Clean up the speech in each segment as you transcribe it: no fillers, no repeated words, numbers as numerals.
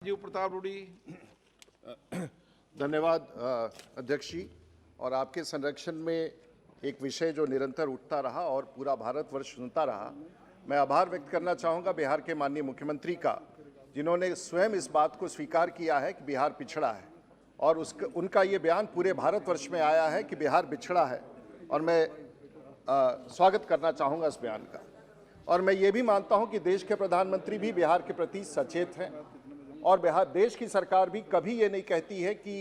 जीव प्रताप रूडी। धन्यवाद अध्यक्ष जी। और आपके संरक्षण में एक विषय जो निरंतर उठता रहा और पूरा भारतवर्ष सुनता रहा, मैं आभार व्यक्त करना चाहूँगा बिहार के माननीय मुख्यमंत्री का, जिन्होंने स्वयं इस बात को स्वीकार किया है कि बिहार पिछड़ा है और उनका ये बयान पूरे भारतवर्ष में आया है कि बिहार पिछड़ा है। और मैं स्वागत करना चाहूँगा इस बयान का। और मैं ये भी मानता हूँ कि देश के प्रधानमंत्री भी बिहार के प्रति सचेत हैं और देश की सरकार भी कभी ये नहीं कहती है कि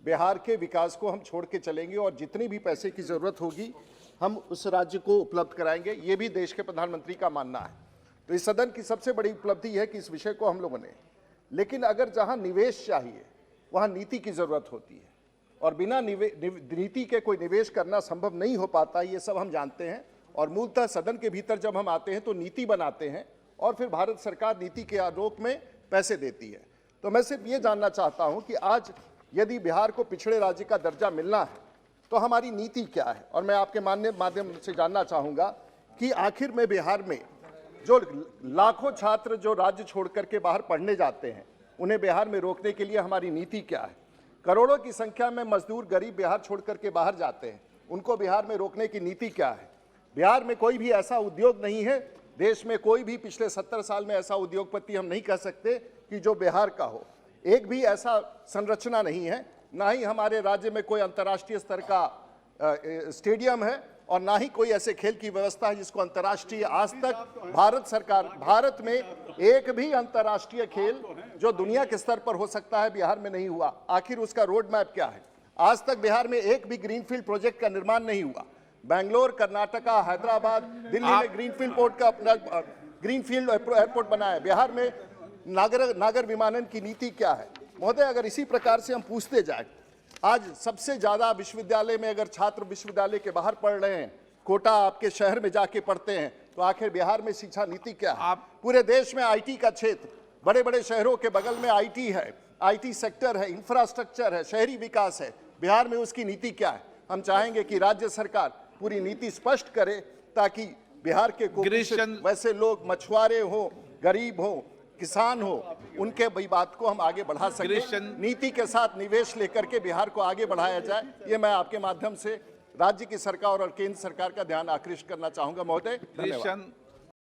बिहार के विकास को हम छोड़ के चलेंगे और जितनी भी पैसे की ज़रूरत होगी हम उस राज्य को उपलब्ध कराएंगे। ये भी देश के प्रधानमंत्री का मानना है। तो इस सदन की सबसे बड़ी उपलब्धि है कि इस विषय को हम लोगों ने, लेकिन अगर जहाँ निवेश चाहिए वहाँ नीति की ज़रूरत होती है और बिना नीति के कोई निवेश करना संभव नहीं हो पाता, ये सब हम जानते हैं। और मूलतः सदन के भीतर जब हम आते हैं तो नीति बनाते हैं और फिर भारत सरकार नीति के आलोक में पैसे देती है। तो मैं सिर्फ ये जानना चाहता हूँ कि आज यदि बिहार को पिछड़े राज्य का दर्जा मिलना है तो हमारी नीति क्या है। और मैं आपके माध्यम से जानना चाहूँगा कि आखिर में बिहार में जो लाखों छात्र जो राज्य छोड़ करके बाहर पढ़ने जाते हैं, उन्हें बिहार में रोकने के लिए हमारी नीति क्या है। करोड़ों की संख्या में मजदूर गरीब बिहार छोड़ करके बाहर जाते हैं, उनको बिहार में रोकने की नीति क्या है। बिहार में कोई भी ऐसा उद्योग नहीं है, देश में कोई भी पिछले 70 साल में ऐसा उद्योगपति हम नहीं कह सकते कि जो बिहार का हो। एक भी ऐसा संरचना नहीं है, ना ही हमारे राज्य में कोई अंतर्राष्ट्रीय स्तर का स्टेडियम है और ना ही कोई ऐसे खेल की व्यवस्था है जिसको अंतर्राष्ट्रीय, आज तक भारत में एक भी अंतर्राष्ट्रीय खेल जो दुनिया के स्तर पर हो सकता है बिहार में नहीं हुआ। आखिर उसका रोड मैप क्या है। आज तक बिहार में एक भी ग्रीनफील्ड प्रोजेक्ट का निर्माण नहीं हुआ। बेंगलोर, कर्नाटका, हैदराबाद, दिल्ली में ग्रीनफील्ड एयरपोर्ट बना है। बिहार में नागर विमानन की नीति क्या है। महोदय, अगर इसी प्रकार से हम पूछते जाए, आज सबसे ज्यादा विश्वविद्यालय में अगर छात्र विश्वविद्यालय के बाहर पढ़ रहे हैं, कोटा आपके शहर में जाके पढ़ते हैं, तो आखिर बिहार में शिक्षा नीति क्या है। पूरे देश में आईटी का क्षेत्र, बड़े बड़े शहरों के बगल में आईटी है, आईटी सेक्टर है, इंफ्रास्ट्रक्चर है, शहरी विकास है। बिहार में उसकी नीति क्या है। हम चाहेंगे कि राज्य सरकार पूरी नीति स्पष्ट करे ताकि बिहार के वैसे लोग, मछुआरे हो, गरीब हो, किसान हो, उनके भाई बात को हम आगे बढ़ा सकें। नीति के साथ निवेश लेकर के बिहार को आगे बढ़ाया जाए, ये मैं आपके माध्यम से राज्य की सरकार और केंद्र सरकार का ध्यान आकृष्ट करना चाहूंगा। महोदय, धन्यवाद।